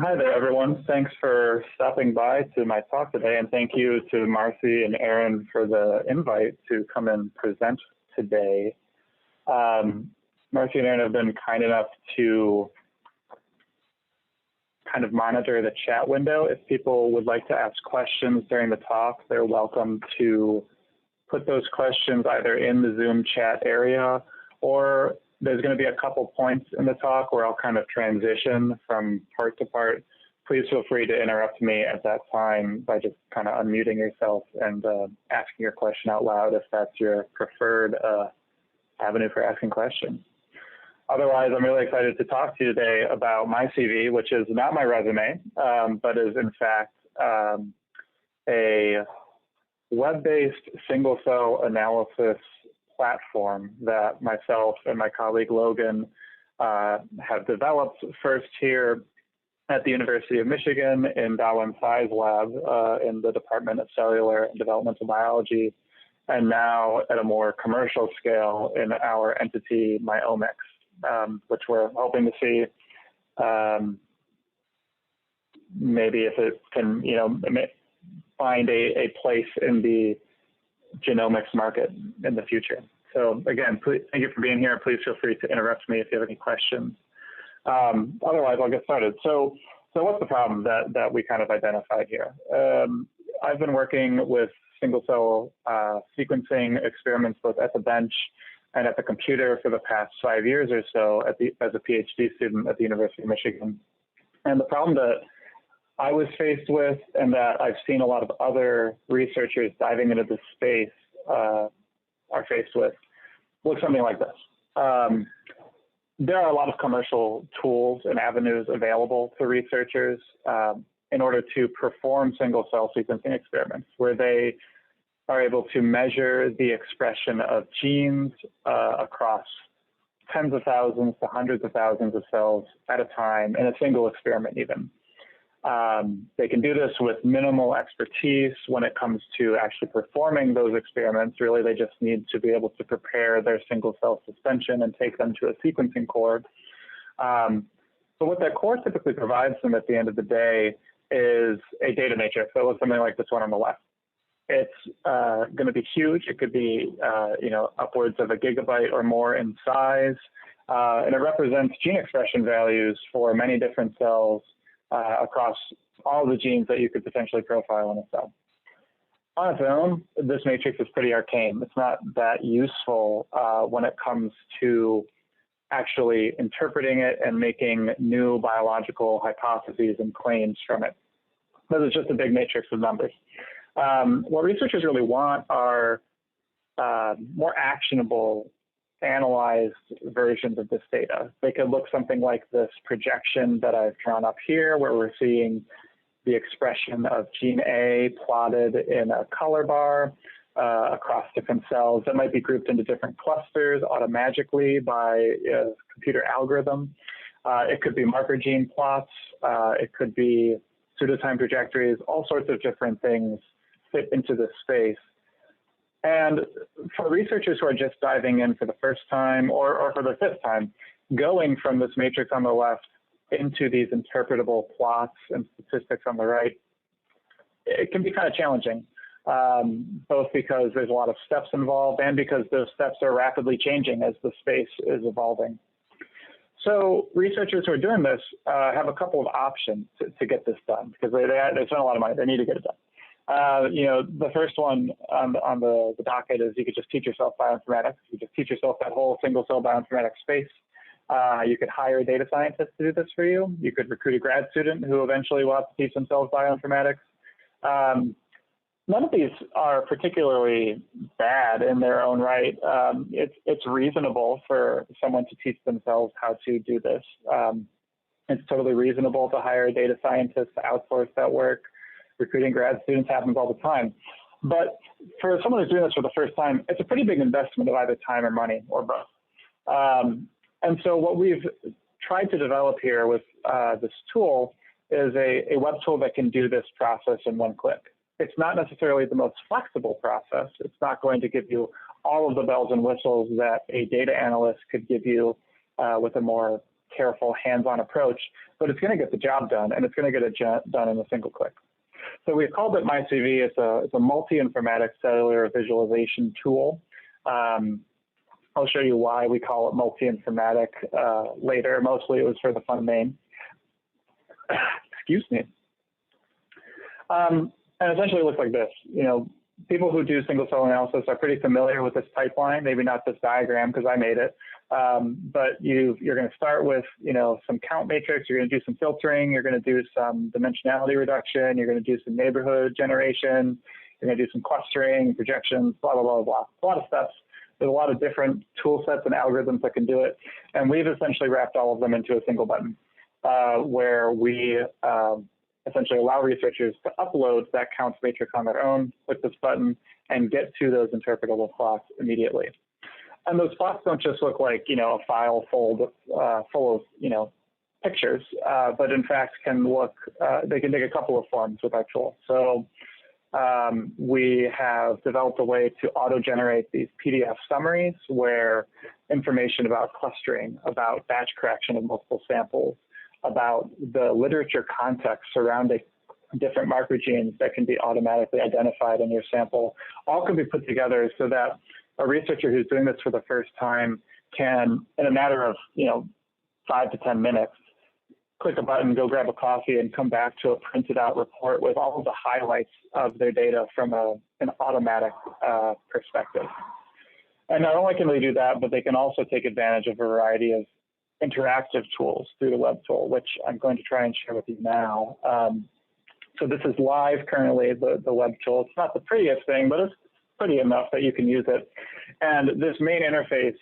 Hi there, everyone. Thanks for stopping by to my talk today, and thank you to Marcy and Aaron for the invite to come and present today. Marcy and Aaron have been kind enough to kind of monitor the chat window. If people would like to ask questions during the talk, they're welcome to put those questions either in the Zoom chat area, or there's going to be a couple points in the talk where I'll kind of transition from part to part. Please feel free to interrupt me at that time by just kind of unmuting yourself and asking your question out loud if that's your preferred avenue for asking questions. Otherwise, I'm really excited to talk to you today about MyCV, which is not my resume, but is in fact a web-based single-cell analysis platform that myself and my colleague Logan have developed first here at the University of Michigan in Dawen Tsai's lab in the Department of Cellular and Developmental Biology, and now at a more commercial scale in our entity Myomics, which we're hoping to see maybe if it can, find a place in the genomics market in the future. So again, please, thank you for being here. Please feel free to interrupt me if you have any questions. Otherwise, I'll get started. So what's the problem that we kind of identified here? I've been working with single cell sequencing experiments both at the bench and at the computer for the past 5 years or so as a PhD student at the University of Michigan. And the problem that I was faced with, and that I've seen a lot of other researchers diving into this space are faced with, looks something like this. There are a lot of commercial tools and avenues available to researchers in order to perform single cell sequencing experiments where they are able to measure the expression of genes across tens of thousands to hundreds of thousands of cells at a time in a single experiment even. They can do this with minimal expertise when it comes to actually performing those experiments. Really, they just need to be able to prepare their single cell suspension and take them to a sequencing core. But what that core typically provides them at the end of the day is a data matrix that looks something like this one on the left. It's going to be huge. It could be upwards of a gigabyte or more in size, and it represents gene expression values for many different cells across all the genes that you could potentially profile in a cell. On its own, this matrix is pretty arcane. It's not that useful when it comes to actually interpreting it and making new biological hypotheses and claims from it. But it's just a big matrix of numbers. What researchers really want are more actionable, analyzed versions of this data. They could look something like this projection that I've drawn up here, where we're seeing the expression of gene A plotted in a color bar across different cells that might be grouped into different clusters automagically by a computer algorithm. It could be marker gene plots. It could be pseudotime trajectories. All sorts of different things fit into this space. And for researchers who are just diving in for the first time or for the fifth time, going from this matrix on the left into these interpretable plots and statistics on the right, it can be kind of challenging, both because there's a lot of steps involved and because those steps are rapidly changing as the space is evolving. So researchers who are doing this have a couple of options to get this done because they spend a lot of money. They need to get it done. The first one on the docket is you could just teach yourself bioinformatics. You just teach yourself that whole single cell bioinformatics space. You could hire a data scientist to do this for you. You could recruit a grad student who eventually will have to teach themselves bioinformatics. None of these are particularly bad in their own right. It's reasonable for someone to teach themselves how to do this. It's totally reasonable to hire a data scientist to outsource that work. Recruiting grad students happens all the time. But for someone who's doing this for the first time, it's a pretty big investment of either time or money or both. And so what we've tried to develop here with this tool is a web tool that can do this process in one click. It's not necessarily the most flexible process. It's not going to give you all of the bells and whistles that a data analyst could give you with a more careful, hands-on approach, but it's going to get the job done, and it's going to get it done in a single click. So we've called it MyCV. It's a multi-informatics cellular visualization tool. I'll show you why we call it multi-informatic later. Mostly it was for the fun name. Excuse me. And essentially it looks like this. You know, people who do single cell analysis are pretty familiar with this pipeline, maybe not this diagram because I made it. But you're going to start with, you know, some count matrix, you're going to do some filtering, you're going to do some dimensionality reduction, you're going to do some neighborhood generation, you're going to do some clustering, projections, blah, blah, blah, blah. A lot of steps. There's a lot of different tool sets and algorithms that can do it. And we've essentially wrapped all of them into a single button where we essentially allow researchers to upload that counts matrix on their own with this button and get to those interpretable plots immediately. And those plots don't just look like, you know, a file full of, you know, pictures, but in fact can look, they can take a couple of forms with our tool. So we have developed a way to auto-generate these PDF summaries where information about clustering, about batch correction of multiple samples, about the literature context surrounding different marker genes that can be automatically identified in your sample, all can be put together so that a researcher who's doing this for the first time can, in a matter of, you know, 5 to 10 minutes, click a button, go grab a coffee, and come back to a printed out report with all of the highlights of their data from an automatic perspective. And not only can they do that, but they can also take advantage of a variety of interactive tools through the web tool, which I'm going to try and share with you now. So this is live currently, the web tool. It's not the prettiest thing, but it's pretty enough that you can use it. And this main interface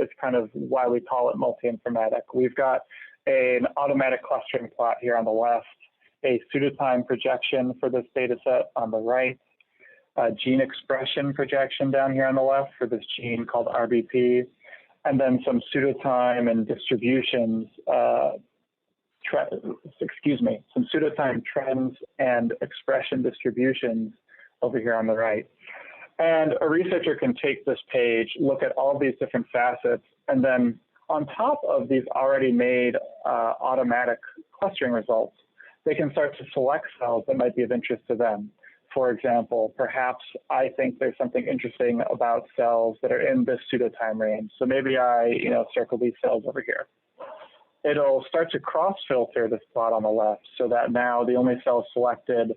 is kind of why we call it multi-informatic. We've got an automatic clustering plot here on the left, a pseudotime projection for this data set on the right, a gene expression projection down here on the left for this gene called RBP, and then some pseudotime and distributions, some pseudotime trends and expression distributions over here on the right. And a researcher can take this page, look at all these different facets, and then on top of these already made automatic clustering results, they can start to select cells that might be of interest to them. For example, perhaps I think there's something interesting about cells that are in this pseudotime range. So maybe I, you know, circle these cells over here. It'll start to cross-filter this plot on the left so that now the only cells selected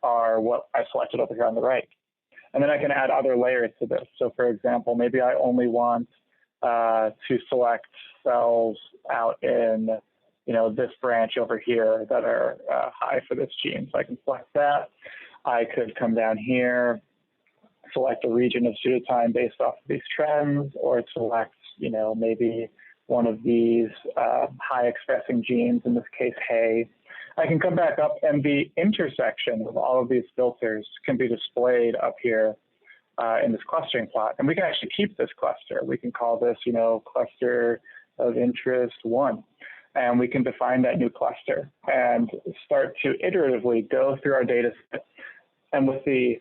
are what I selected over here on the right. And then I can add other layers to this. So for example, maybe I only want to select cells out in, you know, this branch over here that are high for this gene. So I can select that. I could come down here, select a region of pseudotime based off of these trends, or select, you know, maybe one of these high expressing genes, in this case, hay. I can come back up and the intersection of all of these filters can be displayed up here in this clustering plot. And we can actually keep this cluster. We can call this, you know, cluster of interest 1. And we can define that new cluster and start to iteratively go through our data set. And with the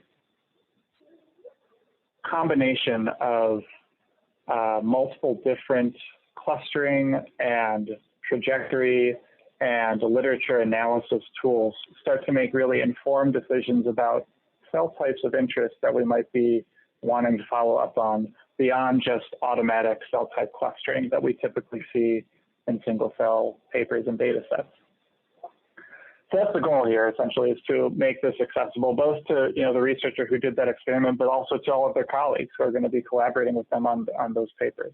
combination of multiple different clustering and trajectory and literature analysis tools, start to make really informed decisions about cell types of interest that we might be wanting to follow up on beyond just automatic cell type clustering that we typically see in single cell papers and data sets. So that's the goal here, essentially, is to make this accessible both to, you know, the researcher who did that experiment, but also to all of their colleagues who are going to be collaborating with them on those papers.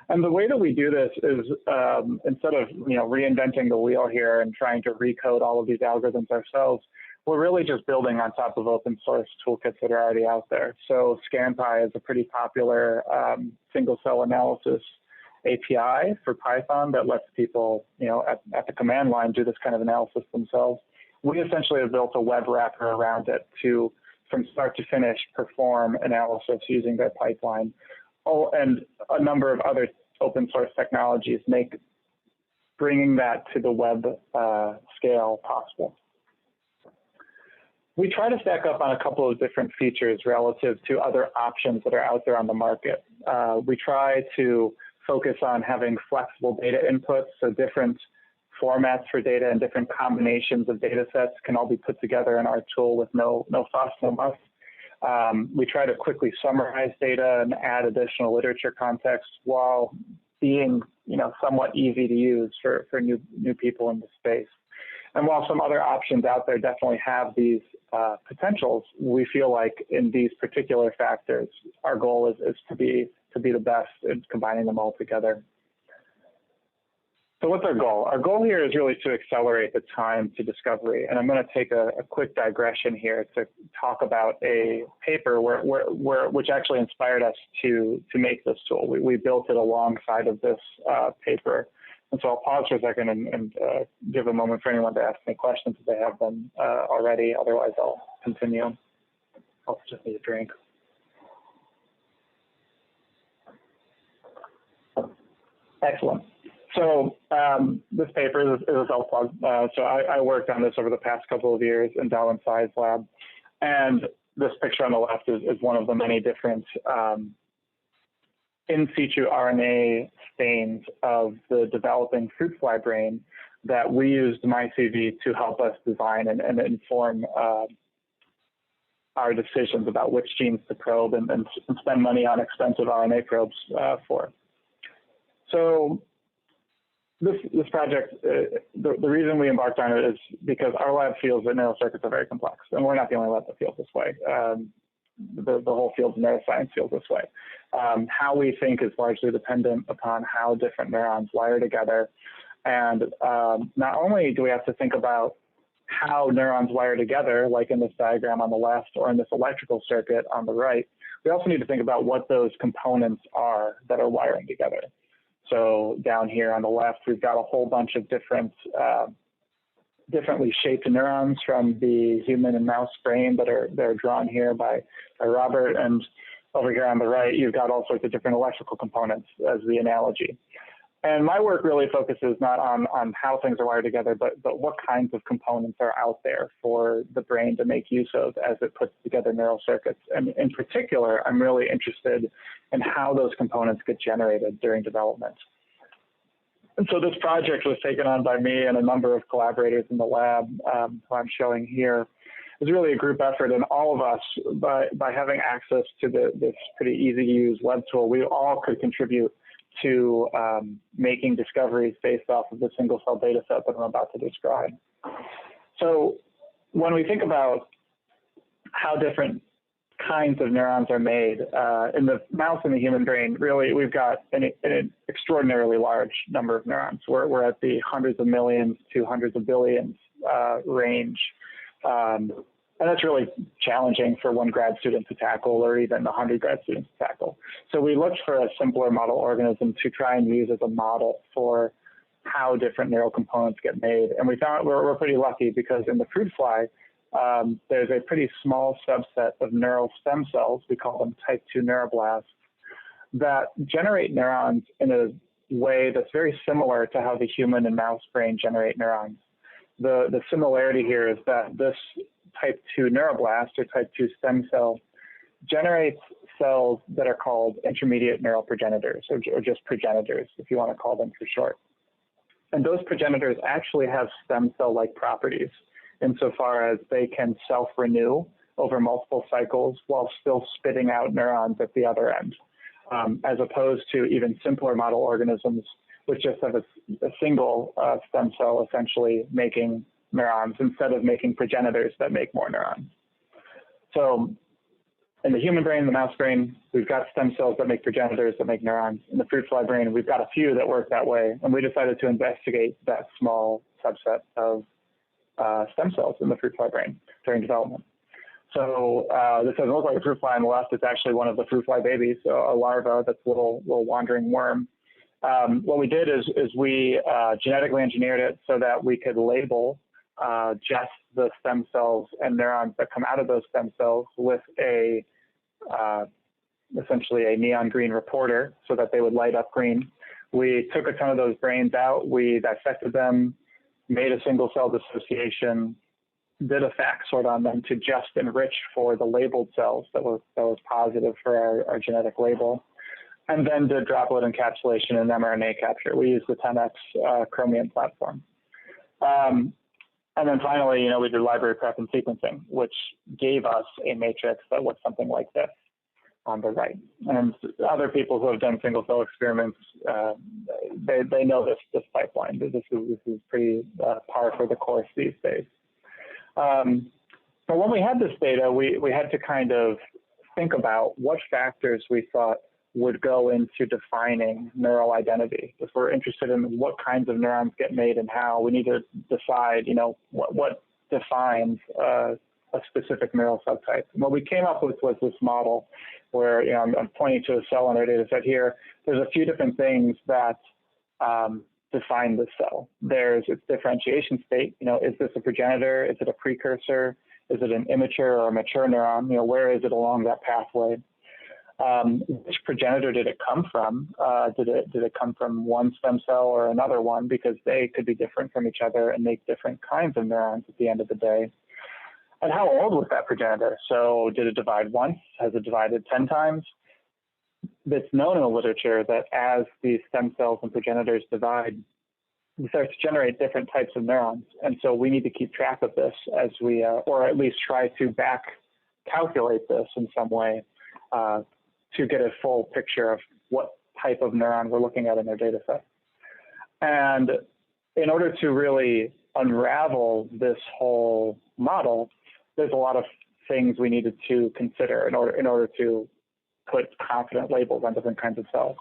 And the way that we do this is instead of, you know, reinventing the wheel here and trying to recode all of these algorithms ourselves, we're really just building on top of open source toolkits that are already out there. So ScanPy is a pretty popular single cell analysis API for Python that lets people, you know, at the command line do this kind of analysis themselves. We essentially have built a web wrapper around it to, from start to finish, perform analysis using their pipeline. Oh, and a number of other open source technologies make bringing that to the web scale possible. We try to stack up on a couple of different features relative to other options that are out there on the market. We try to focus on having flexible data inputs, so different formats for data and different combinations of data sets can all be put together in our tool with no fuss, no muss. We try to quickly summarize data and add additional literature context while being, somewhat easy to use for new people in the space. And while some other options out there definitely have these potentials, we feel like in these particular factors, our goal is to be the best in combining them all together. So what's our goal? Our goal here is really to accelerate the time to discovery. And I'm going to take a quick digression here to talk about a paper which actually inspired us to make this tool. We built it alongside of this paper. And so I'll pause for a second and give a moment for anyone to ask any questions if they have them already. Otherwise, I'll continue. I'll just need a drink. Excellent. So this paper is a self-plug. So I worked on this over the past couple of years in Darwin Science Lab. And this picture on the left is one of the many different in situ RNA stains of the developing fruit fly brain that we used MyCV to help us design and inform our decisions about which genes to probe and spend money on expensive RNA probes for. So this project, the reason we embarked on it is because our lab feels that neural circuits are very complex, and we're not the only lab that feels this way. The whole field of neuroscience feels this way. How we think is largely dependent upon how different neurons wire together. And not only do we have to think about how neurons wire together, like in this diagram on the left or in this electrical circuit on the right, we also need to think about what those components are that are wiring together. So down here on the left, we've got a whole bunch of differently shaped neurons from the human and mouse brain that are drawn here by Robert. And over here on the right, you've got all sorts of different electrical components as the analogy. And my work really focuses not on how things are wired together, but what kinds of components are out there for the brain to make use of as it puts together neural circuits. And in particular, I'm really interested in how those components get generated during development. And so this project was taken on by me and a number of collaborators in the lab, who I'm showing here. It was really a group effort, and all of us, by having access to this pretty easy to use web tool, we all could contribute to making discoveries based off of the single cell data set that I'm about to describe. So when we think about how different kinds of neurons are made, in the mouse and the human brain, really, we've got an extraordinarily large number of neurons. We're at the hundreds of millions to hundreds of billions range. And that's really challenging for one grad student to tackle, or even 100 grad students to tackle. So we looked for a simpler model organism to try and use as a model for how different neural components get made. And we found we're pretty lucky, because in the fruit fly, there's a pretty small subset of neural stem cells, we call them type 2 neuroblasts, that generate neurons in a way that's very similar to how the human and mouse brain generate neurons. The similarity here is that this type 2 neuroblast, or type 2 stem cell, generates cells that are called intermediate neural progenitors, or just progenitors, if you want to call them for short. And those progenitors actually have stem cell-like properties, insofar as they can self-renew over multiple cycles while still spitting out neurons at the other end, as opposed to even simpler model organisms, which just have a single stem cell essentially making neurons instead of making progenitors that make more neurons. So in the human brain, the mouse brain, we've got stem cells that make progenitors that make neurons. In the fruit fly brain, we've got a few that work that way, and we decided to investigate that small subset of stem cells in the fruit fly brain during development. So this doesn't look like a fruit fly on the left. It's actually one of the fruit fly babies, so a larva that's a little wandering worm. What we did is we genetically engineered it so that we could label just the stem cells and neurons that come out of those stem cells with a essentially a neon green reporter, so that they would light up green. We took a ton of those brains out, we dissected them, made a single cell dissociation, did a FACS sort on them to just enrich for the labeled cells that was positive for our genetic label. and then did droplet encapsulation and mRNA capture. We used the 10x Chromium platform. And then finally, we did library prep and sequencing, which gave us a matrix that looked something like this on the right. And other people who have done single cell experiments, they know this pipeline. This is pretty par for the course these days. But when we had this data, we had to kind of think about what factors we thought would go into defining neural identity. If we're interested in what kinds of neurons get made and how, we need to decide, what defines a specific neural subtype. And what we came up with was this model where, I'm pointing to a cell in our data set here. There's a few different things that define the cell. There's its differentiation state. Is this a progenitor? Is it a precursor? Is it an immature or a mature neuron? Where is it along that pathway? Which progenitor did it come from? Did it come from one stem cell or another one? Because they could be different from each other and make different kinds of neurons at the end of the day. And how old was that progenitor? So did it divide once? Has it divided 10 times? It's known in the literature that as these stem cells and progenitors divide, we start to generate different types of neurons. And so we need to keep track of this as we, or at least try to back calculate this in some way, to get a full picture of what type of neuron we're looking at in their data set. And in order to really unravel this whole model, there's a lot of things we needed to consider in order to put confident labels on different kinds of cells.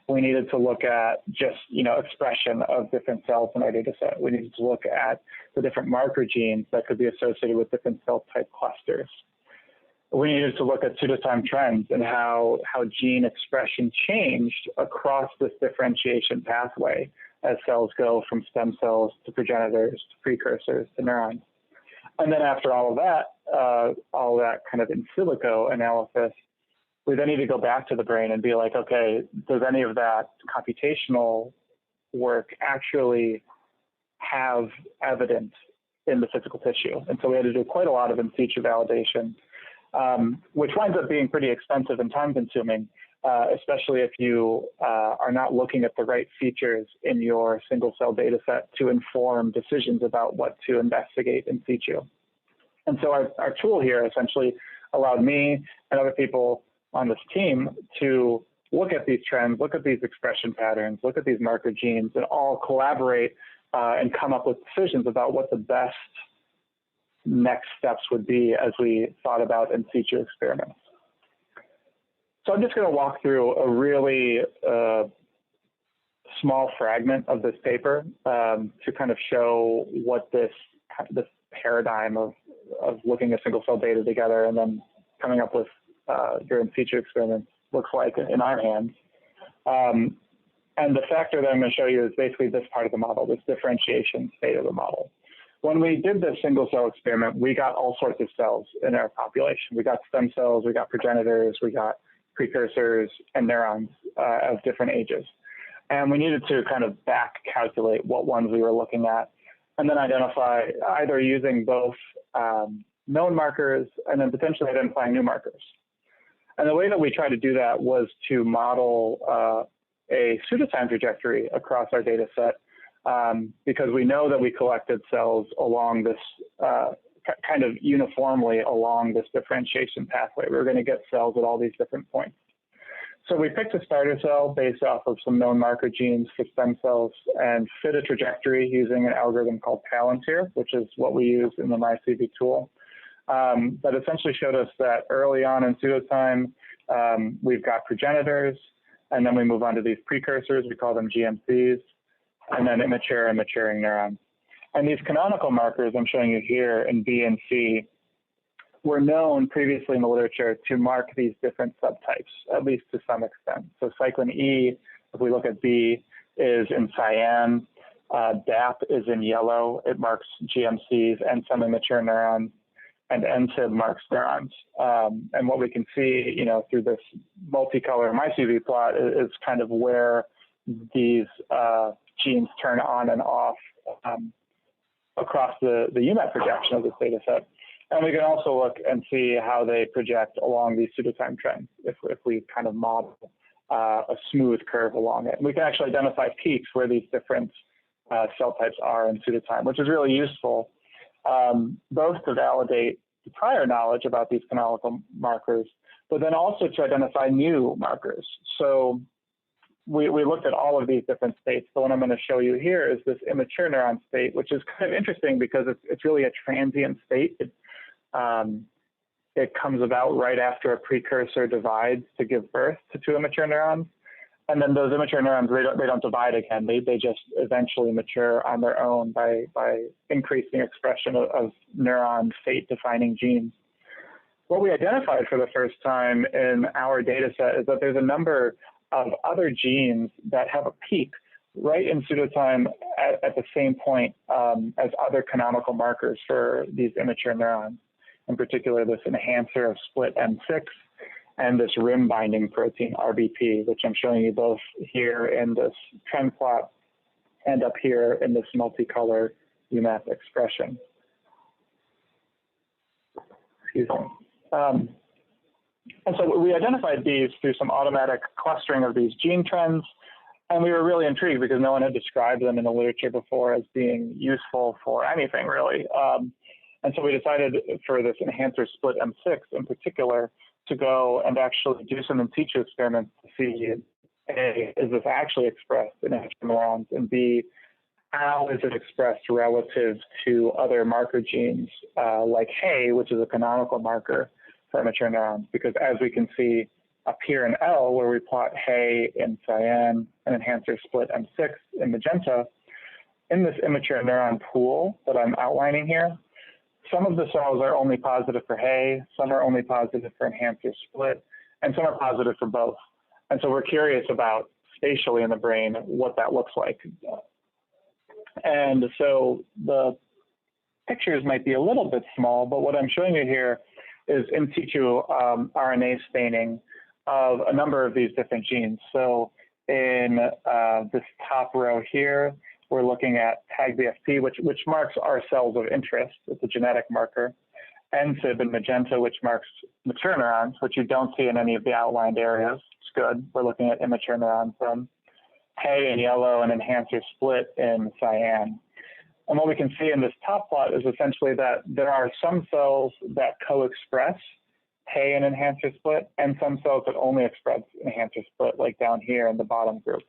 We needed to look at just, expression of different cells in our data set. We needed to look at the different marker genes that could be associated with different cell type clusters. We needed to look at pseudotime trends and how gene expression changed across this differentiation pathway as cells go from stem cells to progenitors, to precursors, to neurons. And then after all of that kind of in silico analysis, we then need to go back to the brain and be like, okay, does any of that computational work actually have evidence in the physical tissue? And so we had to do quite a lot of in situ validation, which winds up being pretty expensive and time consuming, especially if you are not looking at the right features in your single cell data set to inform decisions about what to investigate in situ. And so our tool here essentially allowed me and other people on this team to look at these trends, look at these expression patterns, look at these marker genes, and all collaborate and come up with decisions about what the best next steps would be as we thought about in situ experiments. So I'm just going to walk through a really small fragment of this paper to kind of show what this paradigm of looking at single cell data together and then coming up with your in situ experiments looks like in our hands. And the factor that I'm going to show you is basically this part of the model, this differentiation state of the model. When we did this single cell experiment, we got all sorts of cells in our population. We got stem cells, we got progenitors, we got precursors and neurons of different ages. And we needed to kind of back calculate what ones we were looking at and then identify either using both known markers and then potentially identifying new markers. And the way that we tried to do that was to model a pseudotime trajectory across our data set because we know that we collected cells along this kind of uniformly along this differentiation pathway. We were going to get cells at all these different points. So we picked a starter cell based off of some known marker genes for stem cells and fit a trajectory using an algorithm called Palantir, which is what we use in the MyCV tool. That essentially showed us that early on in pseudotime, we've got progenitors, and then we move on to these precursors, we call them GMCs, and then immature and maturing neurons. And these canonical markers I'm showing you here in B and C were known previously in the literature to mark these different subtypes, at least to some extent. So cyclin E, if we look at B, is in cyan. DAP is in yellow. It marks GMCs and some immature neurons. And NSIB marks neurons. And what we can see, through this multicolor MyCV plot is kind of where these genes turn on and off across the UMAP projection of this data set. And we can also look and see how they project along these pseudotime trends if we kind of model a smooth curve along it. And we can actually identify peaks where these different cell types are in pseudotime, which is really useful, both to validate the prior knowledge about these canonical markers, but then also to identify new markers. So we looked at all of these different states. The one I'm going to show you here is this immature neuron state, which is kind of interesting because it's really a transient state. It comes about right after a precursor divides to give birth to two immature neurons. And then those immature neurons, they don't divide again. They just eventually mature on their own by increasing expression of neuron fate-defining genes. What we identified for the first time in our data set is that there's a number of other genes that have a peak right in pseudotime at the same point as other canonical markers for these immature neurons. In particular, this enhancer of split M6 and this rim binding protein RBP, which I'm showing you both here in this trend plot and up here in this multicolor UMAP expression. Excuse me. And so we identified these through some automatic clustering of these gene trends, and we were really intrigued because no one had described them in the literature before as being useful for anything, really. And so we decided for this enhancer split M6 in particular to go and actually do some in situ experiments to see, A, is this actually expressed in neurons, and B, how is it expressed relative to other marker genes like HEY, which is a canonical marker for immature neurons, because as we can see up here in L, where we plot HEY in cyan and enhancer split M6 in magenta, in this immature neuron pool that I'm outlining here, some of the cells are only positive for HEY, some are only positive for enhancer split, and some are positive for both. And so we're curious about spatially in the brain what that looks like. And so the pictures might be a little bit small, but what I'm showing you here is in situ RNA staining of a number of these different genes. So in this top row here, we're looking at TAG-BFP, which marks our cells of interest. It's a genetic marker. NSIB in magenta, which marks mature neurons, which you don't see in any of the outlined areas. It's good. We're looking at immature neurons then. HEY in yellow and enhancer split in cyan. And what we can see in this top plot is essentially that there are some cells that co-express HEY and enhancer split, and some cells that only express enhancer split, like down here in the bottom group,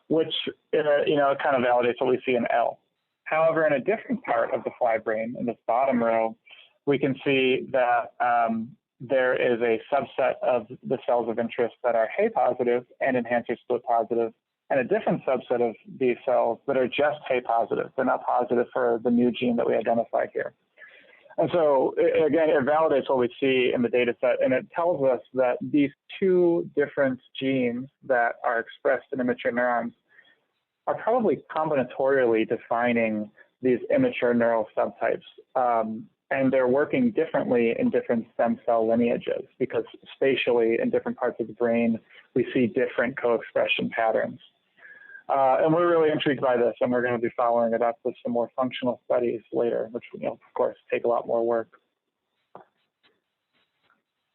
which kind of validates what we see in L. However, in a different part of the fly brain, in this bottom row, we can see that there is a subset of the cells of interest that are HEY positive and enhancer split positive, and a different subset of these cells that are just HEY positive. They're not positive for the new gene that we identified here. And so, again, it validates what we see in the data set, and it tells us that these two different genes that are expressed in immature neurons are probably combinatorially defining these immature neural subtypes. And they're working differently in different stem cell lineages because spatially in different parts of the brain, we see different co-expression patterns. And we're really intrigued by this, and we're going to be following it up with some more functional studies later, which, of course, take a lot more work.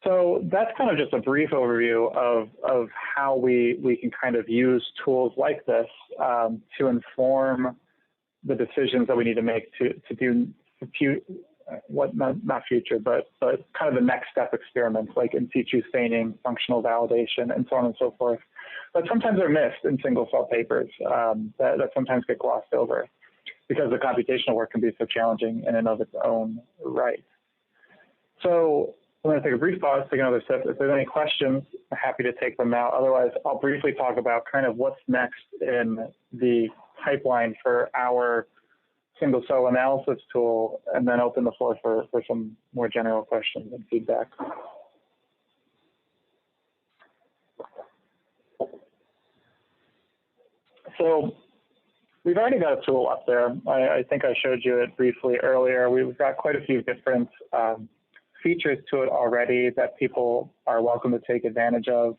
So that's kind of just a brief overview of how we can kind of use tools like this to inform the decisions that we need to make to do not future, but kind of the next step experiments like in situ staining, functional validation, and so on and so forth. But sometimes they're missed in single cell papers that sometimes get glossed over because the computational work can be so challenging in and of its own right. So I'm going to take a brief pause, take another sip. If there's any questions, I'm happy to take them now. Otherwise, I'll briefly talk about kind of what's next in the pipeline for our single cell analysis tool, and then open the floor for some more general questions and feedback. So we've already got a tool up there. I think I showed you it briefly earlier. We've got quite a few different features to it already that people are welcome to take advantage of.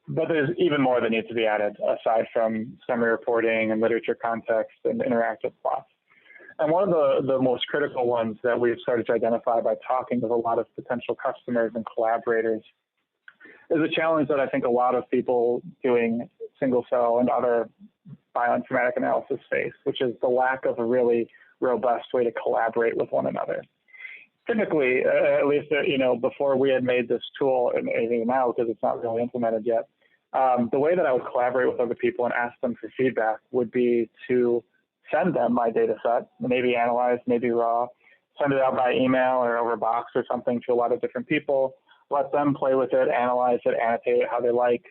But there's even more that needs to be added aside from summary reporting and literature context and interactive plots. And one of the most critical ones that we've started to identify by talking with a lot of potential customers and collaborators is a challenge that I think a lot of people doing single cell and other bioinformatic analysis face, which is the lack of a really robust way to collaborate with one another. Typically, at least before we had made this tool, and even now because it's not really implemented yet, the way that I would collaborate with other people and ask them for feedback would be to send them my data set, maybe analyzed, maybe raw, send it out by email or over Box or something to a lot of different people, let them play with it, analyze it, annotate it how they like,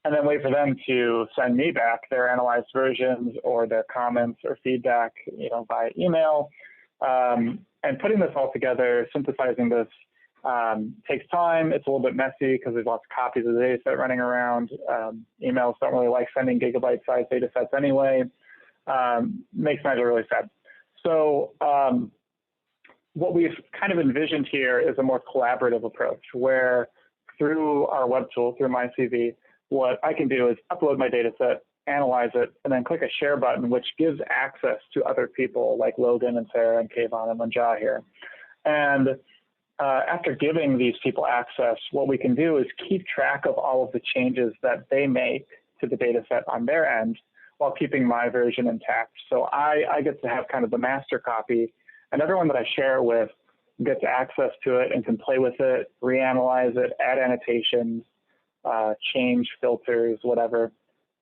and then wait for them to send me back their analyzed versions or their comments or feedback, via email. And putting this all together, synthesizing this, takes time. It's a little bit messy because there's lots of copies of the data set running around. Emails don't really like sending gigabyte-sized data sets anyway. Makes Nigel really sad. So what we've kind of envisioned here is a more collaborative approach where through our web tool, through MyCV, what I can do is upload my data set, analyze it, and then click a share button, which gives access to other people like Logan and Sarah and Kayvon and Manjah here. And after giving these people access, what we can do is keep track of all of the changes that they make to the data set on their end while keeping my version intact. So I get to have kind of the master copy, and everyone that I share it with gets access to it and can play with it, reanalyze it, add annotations, change filters, whatever.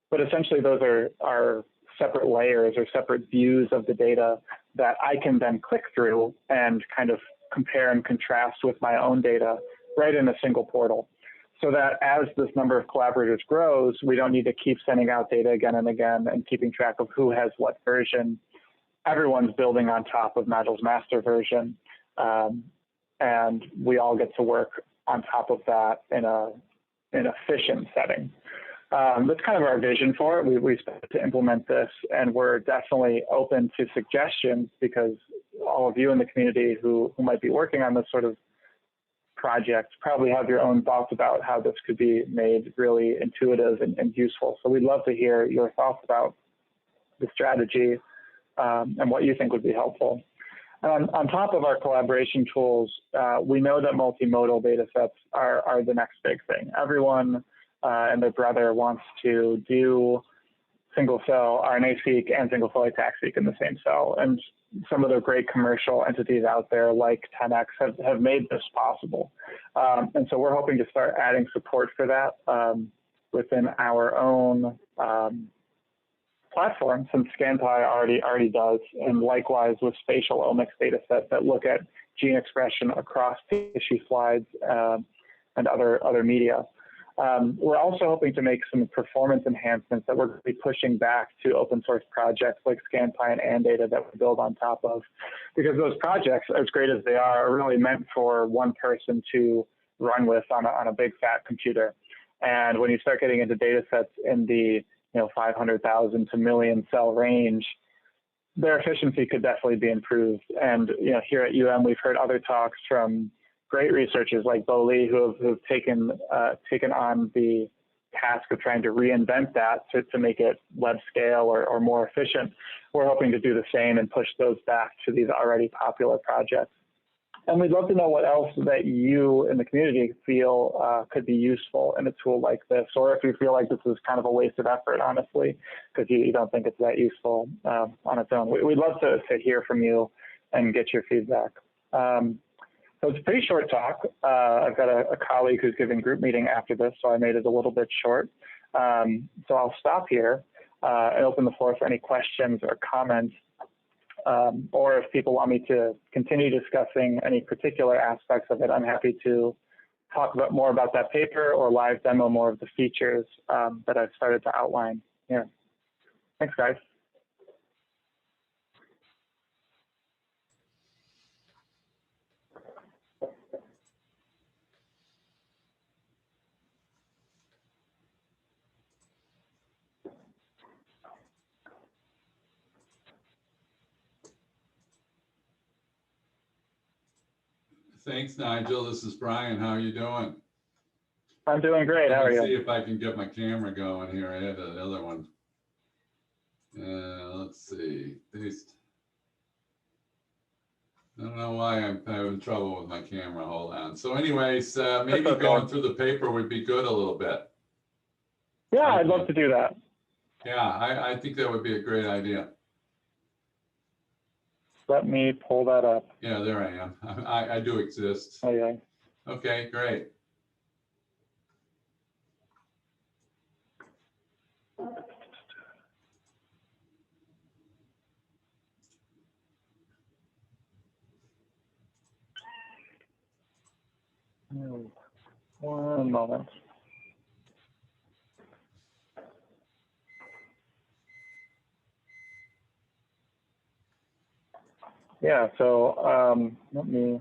But essentially those are separate layers or separate views of the data that I can then click through and kind of compare and contrast with my own data right in a single portal. So that as this number of collaborators grows, we don't need to keep sending out data again and again and keeping track of who has what version. Everyone's building on top of Nigel's master version. And we all get to work on top of that in an efficient setting. That's kind of our vision for it. We expect to implement this, and we're definitely open to suggestions because all of you in the community who might be working on this sort of project probably have your own thoughts about how this could be made really intuitive and useful. So we'd love to hear your thoughts about the strategy and what you think would be helpful. On top of our collaboration tools, we know that multimodal data sets are the next big thing. Everyone and their brother wants to do single cell RNA-seq and single cell ATAC-seq in the same cell. And some of the great commercial entities out there like 10x have made this possible. And so we're hoping to start adding support for that within our own platform, since ScanPy already does, and likewise with spatial omics data sets that look at gene expression across tissue slides and other media. We're also hoping to make some performance enhancements that we're going to be pushing back to open source projects like ScanPy and Data that we build on top of, because those projects, as great as they are really meant for one person to run with on a big fat computer. And when you start getting into data sets in the 500,000 to million cell range, their efficiency could definitely be improved. And here at we've heard other talks from great researchers like Bo Lee who have taken on the task of trying to reinvent that to make it web scale or more efficient. We're hoping to do the same and push those back to these already popular projects. And we'd love to know what else that you in the community feel could be useful in a tool like this, or if you feel like this is kind of a waste of effort, honestly, because you don't think it's that useful on its own. We'd love to hear from you and get your feedback. So it's a pretty short talk. I've got a colleague who's giving group meeting after this, so I made it a little bit short. So I'll stop here and open the floor for any questions or comments. Or if people want me to continue discussing any particular aspects of it, I'm happy to talk more about that paper or live demo more of the features that I've started to outline here. Thanks, guys. Thanks, Nigel. This is Brian. How are you doing? I'm doing great. How are you? Let's see if I can get my camera going here. I had another one. Let's see. Paste. I don't know why I'm having trouble with my camera. Hold on. So anyways, maybe okay. going through the paper would be good a little bit. Yeah, I'd love to do that. Yeah, I think that would be a great idea. Let me pull that up. Yeah, there I am. I do exist. Oh, yeah. Okay, great. One moment. Yeah, so let me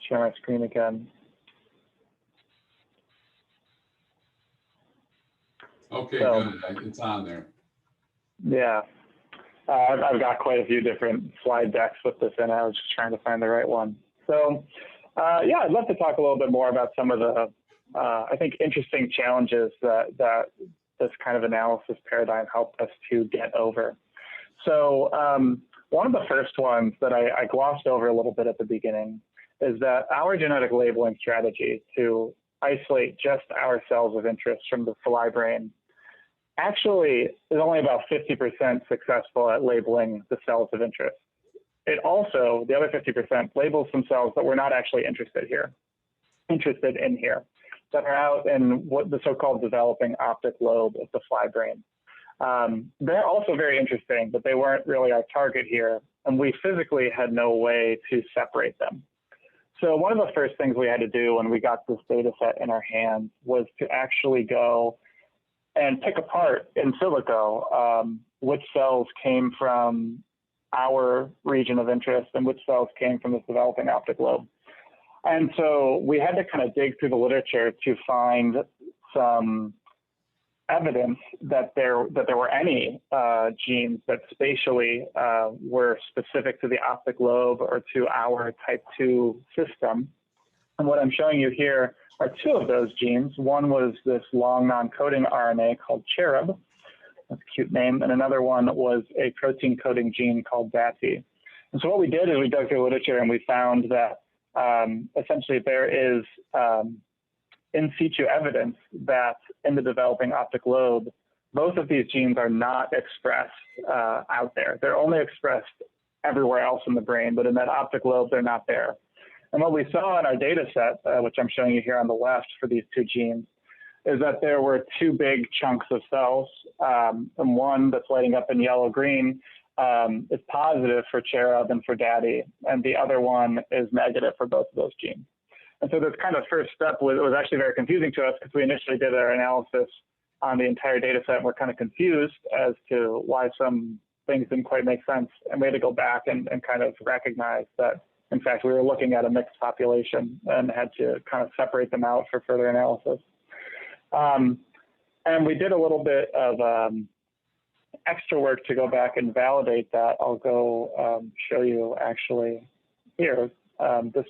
share my screen again. Okay, So, good. It's on there. Yeah. I've got quite a few different slide decks with this in. I was just trying to find the right one. So, yeah, I'd love to talk a little bit more about some of the, I think, interesting challenges that this kind of analysis paradigm helped us to get over. So, one of the first ones that I glossed over a little bit at the beginning is that our genetic labeling strategy to isolate just our cells of interest from the villi brain actually is only about 50% successful at labeling the cells of interest. It also, the other 50%, labels some cells that we're not actually interested in here, that are out in what the so-called developing optic lobe of the fly brain. They're also very interesting, but they weren't really our target here, and we physically had no way to separate them. So one of the first things we had to do when we got this data set in our hands was to actually go and pick apart in silico which cells came from our region of interest and which cells came from this developing optic lobe. And so we had to kind of dig through the literature to find some evidence that there were any genes that spatially were specific to the optic lobe or to our type 2 system. And what I'm showing you here are two of those genes. One was this long non-coding RNA called cherub, that's a cute name, and another one was a protein coding gene called DATI. And so what we did is we dug through literature and we found that essentially there is in situ evidence that in the developing optic lobe, both of these genes are not expressed out there. They're only expressed everywhere else in the brain, but in that optic lobe, they're not there. And what we saw in our data set, which I'm showing you here on the left for these two genes, is that there were two big chunks of cells, and one that's lighting up in yellow-green is positive for cherub and for DATI, and the other one is negative for both of those genes. And so this kind of first step was actually very confusing to us because we initially did our analysis on the entire data set and we're kind of confused as to why some things didn't quite make sense. And we had to go back and kind of recognize that, in fact, we were looking at a mixed population and had to kind of separate them out for further analysis. And we did a little bit of extra work to go back and validate that. I'll go show you actually here. This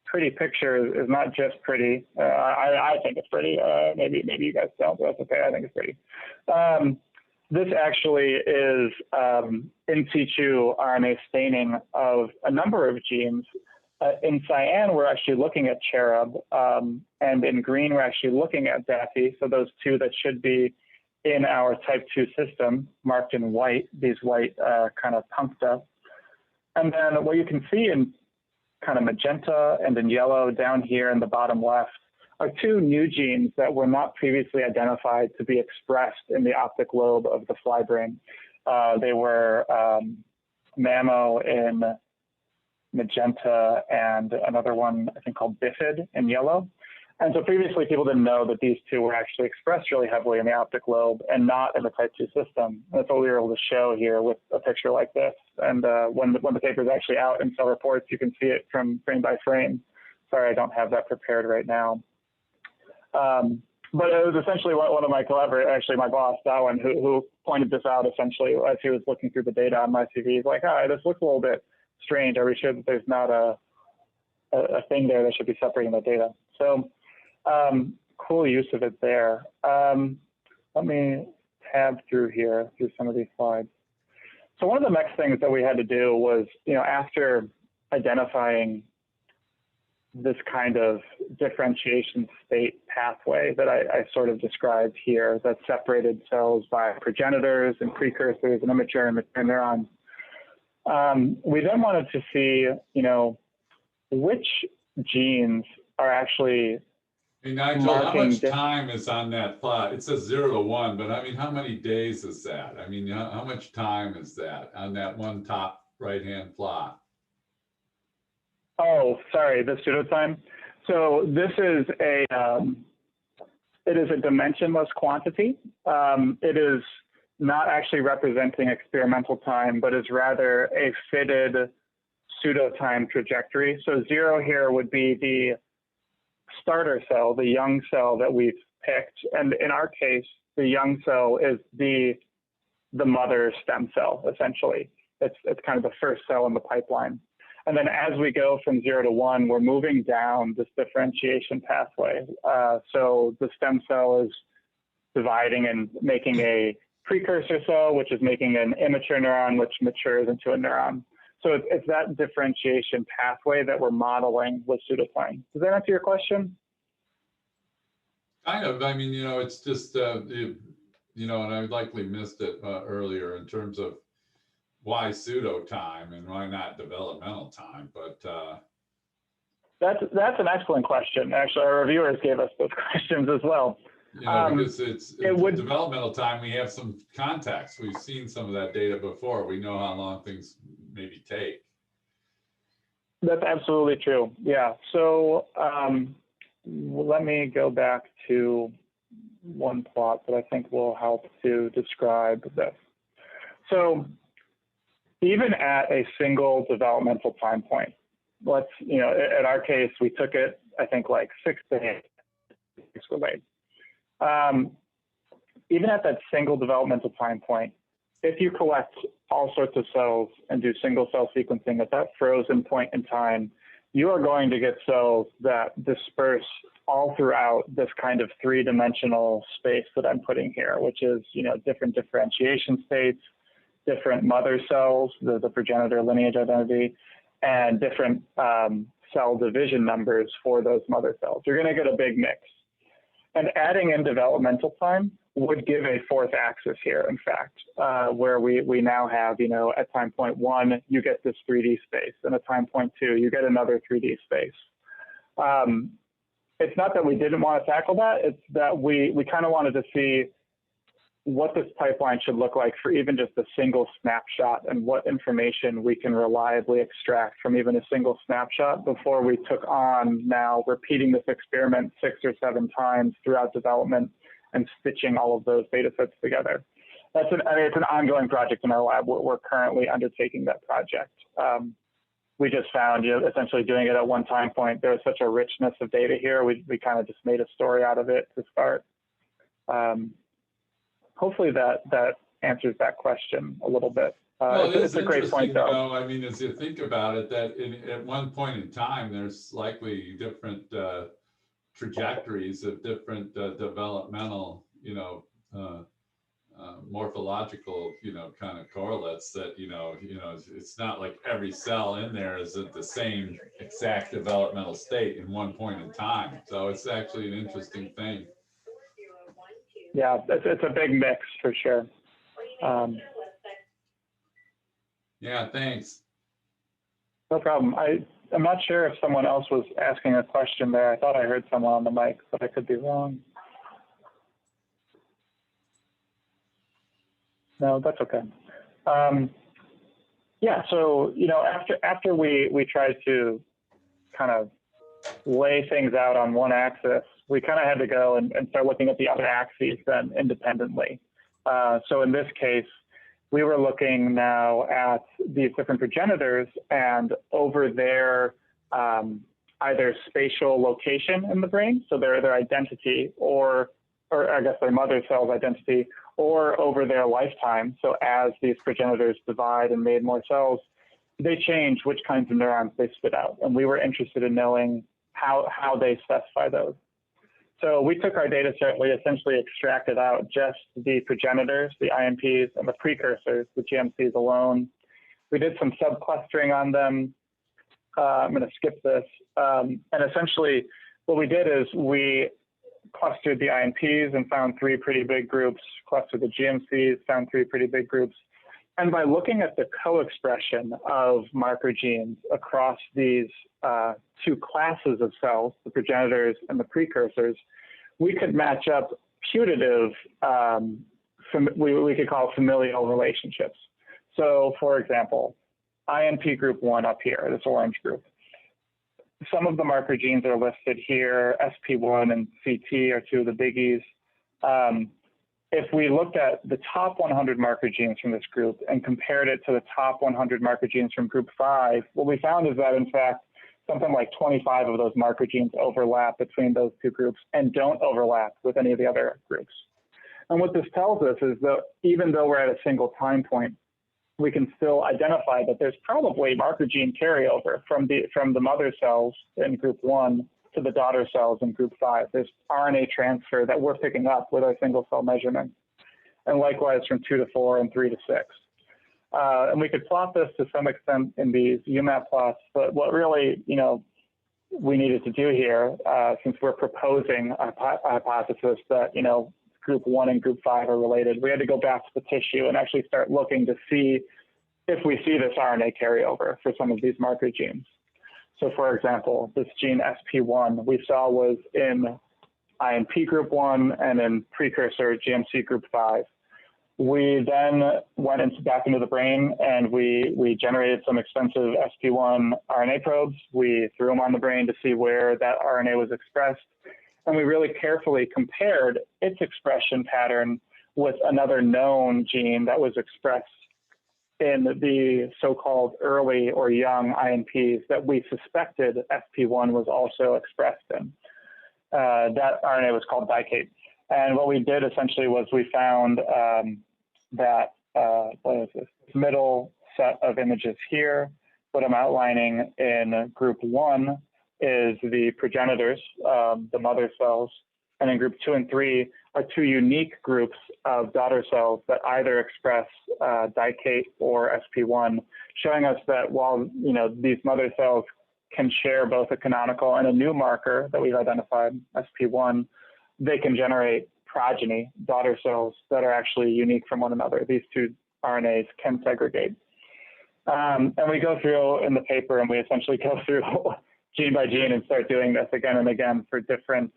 pretty picture is not just pretty. I think it's pretty. Maybe you guys don't, but that's okay. I think it's pretty. This actually is in situ RNA staining of a number of genes. In cyan, we're actually looking at cherub, and in green, we're actually looking at DATI. So those two that should be in our type 2 system, marked in white, these white kind of puncta. And then what you can see in kind of magenta and in yellow down here in the bottom left are two new genes that were not previously identified to be expressed in the optic lobe of the fly brain. They were MAMO in magenta and another one I think called BIFID in yellow. And so previously people didn't know that these two were actually expressed really heavily in the optic lobe and not in the type 2 system. That's what we were able to show here with a picture like this. And when the paper is actually out in Cell Reports, you can see it from frame by frame. Sorry, I don't have that prepared right now. But it was essentially one of my collaborators, actually my boss, Darwin, who pointed this out essentially as he was looking through the data on MyCV. He's like, "Hi, this looks a little bit strange. Are we sure that there's not a thing there that should be separating the data?" So cool use of it there. Let me tab through here, through some of these slides. So one of the next things that we had to do was, after identifying this kind of differentiation state pathway that I sort of described here that separated cells by progenitors and precursors and immature and mature neurons. We then wanted to see, which genes are actually Hey, Nigel, how much time is on that plot? It says 0 to 1, but I mean, how many days is that? I mean, how much time is that on that one top right-hand plot? Oh, sorry, the pseudotime. So this is it is a dimensionless quantity. It is not actually representing experimental time, but is rather a fitted pseudotime trajectory. So 0 here would be the starter cell, the young cell that we've picked. And in our case, the young cell is the mother stem cell, essentially. It's kind of the first cell in the pipeline. And then as we go from 0 to 1, we're moving down this differentiation pathway. So the stem cell is dividing and making a precursor cell, which is making an immature neuron, which matures into a neuron. So it's that differentiation pathway that we're modeling with pseudotime. Does that answer your question? Kind of. I mean, it's just, and I likely missed it earlier in terms of why pseudo time and why not developmental time, but that's an excellent question. Actually, our reviewers gave us those questions as well. Because it's developmental time, we have some context. We've seen some of that data before. We know how long things maybe take. That's absolutely true. Yeah. So let me go back to one plot that I think will help to describe this. So even at a single developmental time point, at our case, we took it, I think, like 6 to 8 weeks were late. Even at that single developmental time point, if you collect all sorts of cells and do single cell sequencing at that frozen point in time, you are going to get cells that disperse all throughout this kind of 3-dimensional space that I'm putting here, which is, different differentiation states, different mother cells, the progenitor lineage identity, and different cell division numbers for those mother cells. You're going to get a big mix. And adding in developmental time would give a fourth axis here, in fact, where we now have, at time point 1, you get this 3D space, and at time point 2, you get another 3D space. It's not that we didn't want to tackle that, it's that we kind of wanted to see what this pipeline should look like for even just a single snapshot and what information we can reliably extract from even a single snapshot before we took on now repeating this experiment 6 or 7 times throughout development and stitching all of those data sets together. It's an ongoing project in our lab. We're currently undertaking that project. We just found, essentially doing it at one time point, there was such a richness of data here. We kind of just made a story out of it to start. Hopefully that answers that question a little bit. Well, it's a great point, though. I mean, as you think about it, that at one point in time, there's likely different trajectories of different developmental, morphological, kind of correlates that, it's not like every cell in there is at the same exact developmental state in one point in time. So it's actually an interesting thing. Yeah, it's a big mix for sure. Yeah, thanks. No problem. I'm not sure if someone else was asking a question there. I thought I heard someone on the mic, but I could be wrong. No, that's okay. Yeah, so, after we tried to kind of lay things out on one axis, we kind of had to go and start looking at the other axes then independently. So in this case, we were looking now at these different progenitors and over their either spatial location in the brain, so their identity, or I guess their mother cell's identity, or over their lifetime. So as these progenitors divide and made more cells, they change which kinds of neurons they spit out. And we were interested in knowing how they specify those. So we took our data set, we essentially extracted out just the progenitors, the IMPs, and the precursors, the GMCs alone. We did some subclustering on them. I'm going to skip this. And essentially, what we did is we clustered the INPs and found 3 pretty big groups, clustered the GMCs, found 3 pretty big groups. And by looking at the co-expression of marker genes across these 2 classes of cells, the progenitors and the precursors, we could match up putative, we could call familial relationships. So for example, INP group 1 up here, this orange group. Some of the marker genes are listed here. SP1 and CT are 2 of the biggies. If we looked at the top 100 marker genes from this group and compared it to the top 100 marker genes from group 5, what we found is that, in fact, something like 25 of those marker genes overlap between those 2 groups and don't overlap with any of the other groups. And what this tells us is that even though we're at a single time point, we can still identify that there's probably marker gene carryover from the mother cells in group 1 to the daughter cells in group 5. There's RNA transfer that we're picking up with our single cell measurements, and likewise from 2 to 4 and 3 to 6. And we could plot this to some extent in these UMAP plots, but what really, we needed to do here, since we're proposing a hypothesis that, group 1 and group 5 are related, we had to go back to the tissue and actually start looking to see if we see this RNA carryover for some of these marker genes. So for example, this gene SP1 we saw was in INP group 1 and in precursor GMC group 5. We then went back into the brain and we generated some expensive SP1 RNA probes. We threw them on the brain to see where that RNA was expressed. And we really carefully compared its expression pattern with another known gene that was expressed in the so-called early or young INPs that we suspected SP1 was also expressed in. That RNA was called dicate. And what we did essentially was we found that, what is this middle set of images here, what I'm outlining in group 1 is the progenitors, the mother cells, and in group 2 and 3 are 2 unique groups of daughter cells that either express dicate or SP1, showing us that while these mother cells can share both a canonical and a new marker that we've identified, SP1, they can generate progeny, daughter cells, that are actually unique from one another. These 2 RNAs can segregate. And we go through in the paper and we essentially go through gene by gene and start doing this again and again for different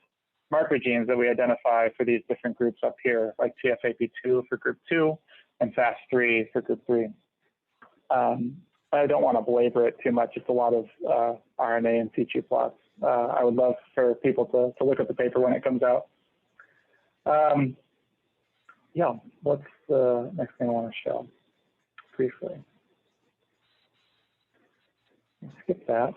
marker genes that we identify for these different groups up here, like TFAP2 for group 2 and FAST3 for group 3. I don't want to belabor it too much. It's a lot of RNA and CG plots. I would love for people to look at the paper when it comes out. Yeah, what's the next thing I want to show briefly? Skip that.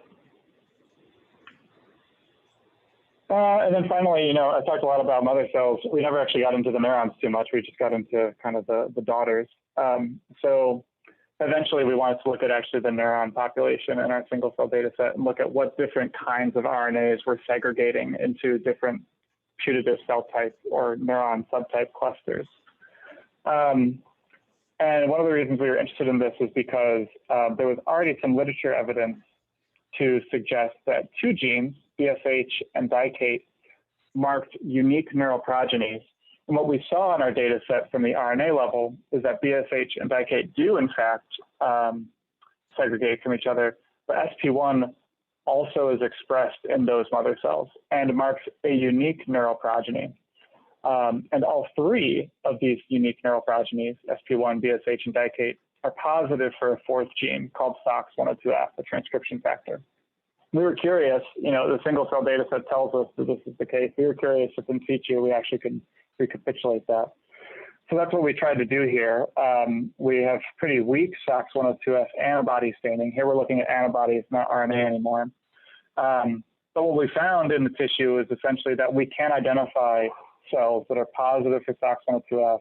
And then finally, I talked a lot about mother cells. We never actually got into the neurons too much. We just got into kind of the daughters. So eventually we wanted to look at actually the neuron population in our single cell data set and look at what different kinds of RNAs we're segregating into different putative cell type or neuron subtype clusters. And one of the reasons we were interested in this is because there was already some literature evidence to suggest that 2 genes, BSH and dicate, marked unique neural progenies. And what we saw in our data set from the RNA level is that BSH and dicate do in fact segregate from each other, but SP1 also is expressed in those mother cells and marks a unique neural progeny. And all 3 of these unique neural progenies, SP1, BSH, and dicate, are positive for a 4th gene called SOX102F, a transcription factor. We were curious, the single cell data set tells us that this is the case. We were curious if in situ we actually could recapitulate that. So that's what we tried to do here. We have pretty weak SOX102F antibody staining. Here we're looking at antibodies, not RNA anymore. But what we found in the tissue is essentially that we can identify cells that are positive for SOX102F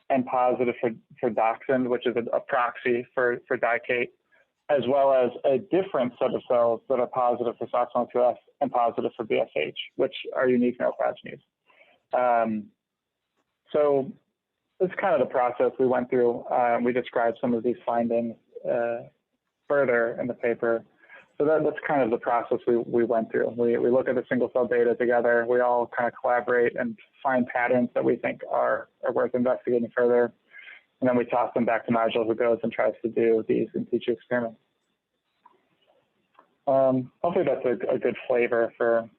and positive for doxin, which is a proxy for dicate, as well as a different set of cells that are positive for SOX102F and positive for BSH, which are unique neural progenies. So this is kind of the process we went through. We described some of these findings further in the paper. So that's kind of the process we went through. We look at the single cell data together. We all kind of collaborate and find patterns that we think are worth investigating further. And then we toss them back to Nigel, who goes and tries to do these in situ experiments. Hopefully that's a good flavor for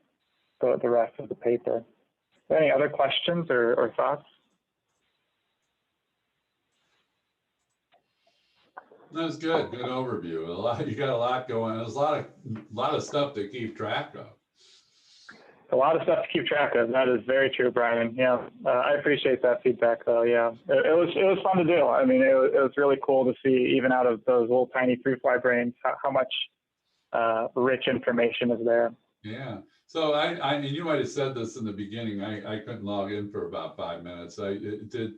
the rest of the paper. Any other questions or thoughts? That's good. Good overview. You got a lot going. There's a lot of stuff to keep track of. A lot of stuff to keep track of. That is very true, Brian. Yeah, I appreciate that feedback, though. Yeah, it was fun to do. I mean, it was really cool to see, even out of those little tiny fruit-fly brains, how much rich information is there. Yeah. So I mean, you might have said this in the beginning. I couldn't log in for about 5 minutes. Did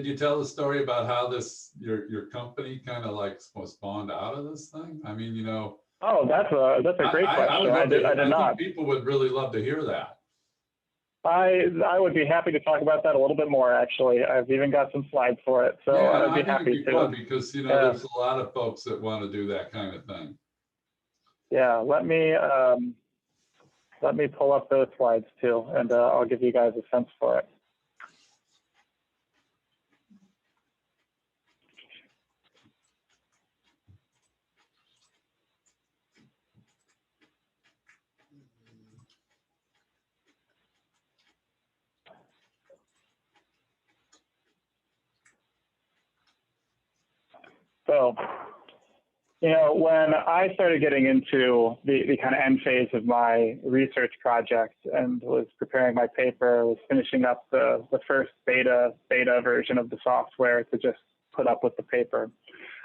you tell the story about how your company kind of like spawned out of this thing? I mean, you know. Oh, that's a great question. I did not. Think people would really love to hear that. I would be happy to talk about that a little bit more. Actually, I've even got some slides for it, so yeah, I'd be happy to. Because you know, there's a lot of folks that want to do that kind of thing. Yeah, let me pull up those slides too, and I'll give you guys a sense for it. So, you know, when I started getting into the kind of end phase of my research project and was preparing my paper, was finishing up the first beta version of the software to just put up with the paper,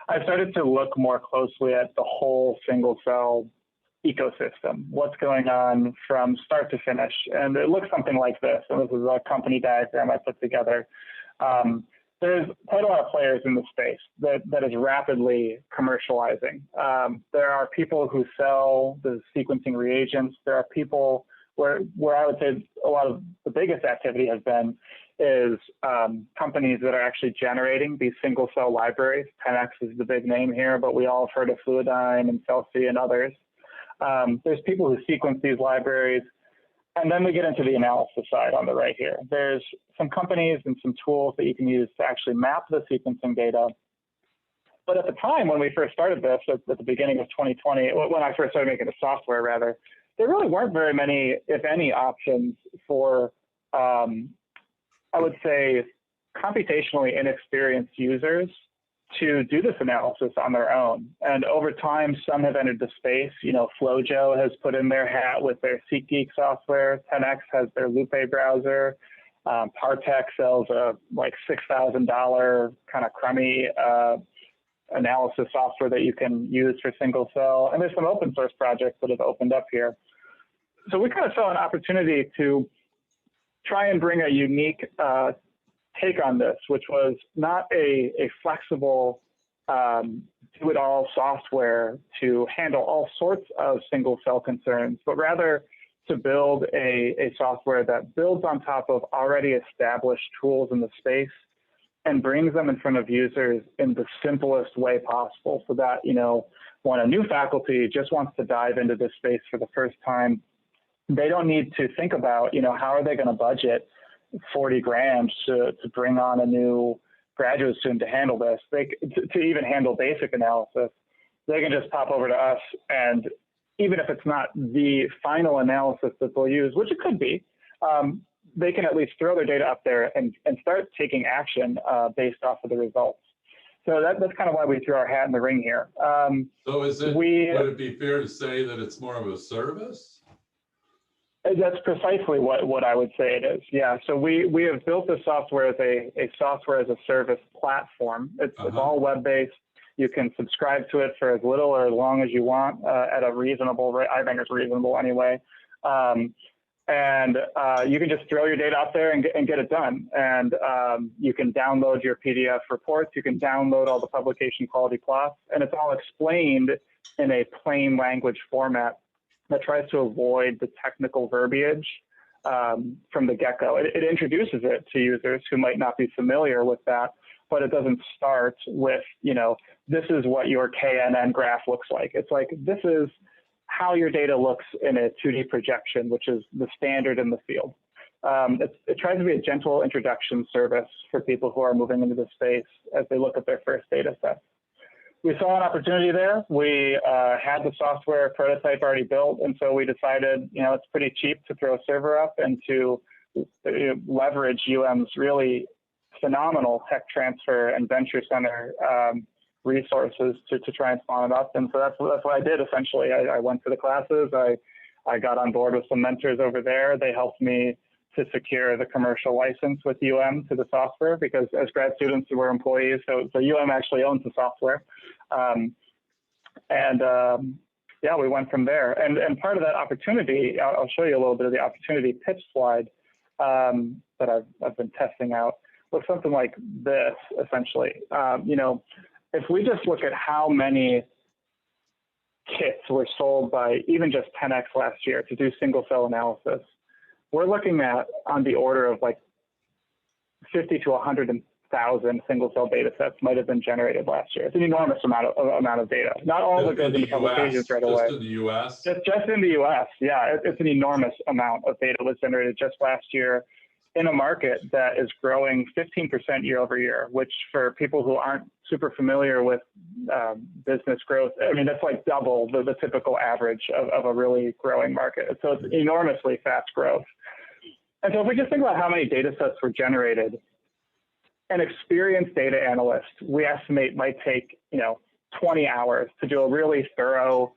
I started to look more closely at the whole single cell ecosystem, what's going on from start to finish. And it looks something like this. And this is a company diagram I put together. There's quite a lot of players in the space that is rapidly commercializing. There are people who sell the sequencing reagents. There are people where I would say a lot of the biggest activity has been is companies that are actually generating these single cell libraries. 10x is the big name here, but we all have heard of Fluidigm and Celsi and others. There's people who sequence these libraries. And then we get into the analysis side on the right here. There's some companies and some tools that you can use to actually map the sequencing data. But at the time when we first started this, at the beginning of 2020, when I first started making the software rather, there really weren't very many, if any, options for, I would say, computationally inexperienced users to do this analysis on their own. And over time, some have entered the space. You know, Flojo has put in their hat with their SeqGeek software. 10x has their Lupe browser. Partech sells a like $6,000 kind of crummy analysis software that you can use for single cell. And there's some open source projects that have opened up here. So we kind of saw an opportunity to try and bring a unique take on this, which was not a flexible do-it-all software to handle all sorts of single cell concerns, but rather to build a software that builds on top of already established tools in the space and brings them in front of users in the simplest way possible, so that, you know, when a new faculty just wants to dive into this space for the first time, they don't need to think about, you know, how are they going to budget 40 grand to bring on a new graduate student to handle this. To even handle basic analysis, they can just pop over to us, and even if it's not the final analysis that they'll use, which it could be, they can at least throw their data up there and start taking action based off of the results. So that's kind of why we threw our hat in the ring here. So would it be fair to say that it's more of a service? That's precisely what I would say it is. Yeah. So we have built this software as a software as a service platform. It's all web-based. You can subscribe to it for as little or as long as you want at a reasonable rate. I think it's reasonable anyway. And you can just throw your data out there and get it done. And you can download your PDF reports. You can download all the publication quality plots, and it's all explained in a plain language format that tries to avoid the technical verbiage from the get-go. It introduces it to users who might not be familiar with that, but it doesn't start with, this is what your KNN graph looks like. It's like, this is how your data looks in a 2D projection, which is the standard in the field. It tries to be a gentle introduction service for people who are moving into the space as they look at their first data sets. We saw an opportunity there. We had the software prototype already built, and so we decided, it's pretty cheap to throw a server up and to leverage UM's really phenomenal tech transfer and venture center resources to try and spawn it up. And so that's what I did essentially. I went to the classes. I got on board with some mentors over there. They helped me to secure the commercial license with to the software, because as grad students we're employees, so actually owns the software. Yeah, we went from there. And part of that opportunity, I'll show you a little bit of the opportunity pitch slide that I've been testing out, looks something like this, essentially. If we just look at how many kits were sold by even just 10x last year to do single cell analysis, we're looking at on the order of like 50 to 100,000 single cell data sets might have been generated last year. It's an enormous amount of data. Not all of it goes into publications right away. Just in the US? Just in the US, yeah. It's an enormous amount of data was generated just last year in a market that is growing 15% year over year, which for people who aren't super familiar with business growth, I mean, that's like double the typical average of a really growing market. So it's enormously fast growth. And so if we just think about how many data sets were generated, an experienced data analyst, we estimate might take 20 hours to do a really thorough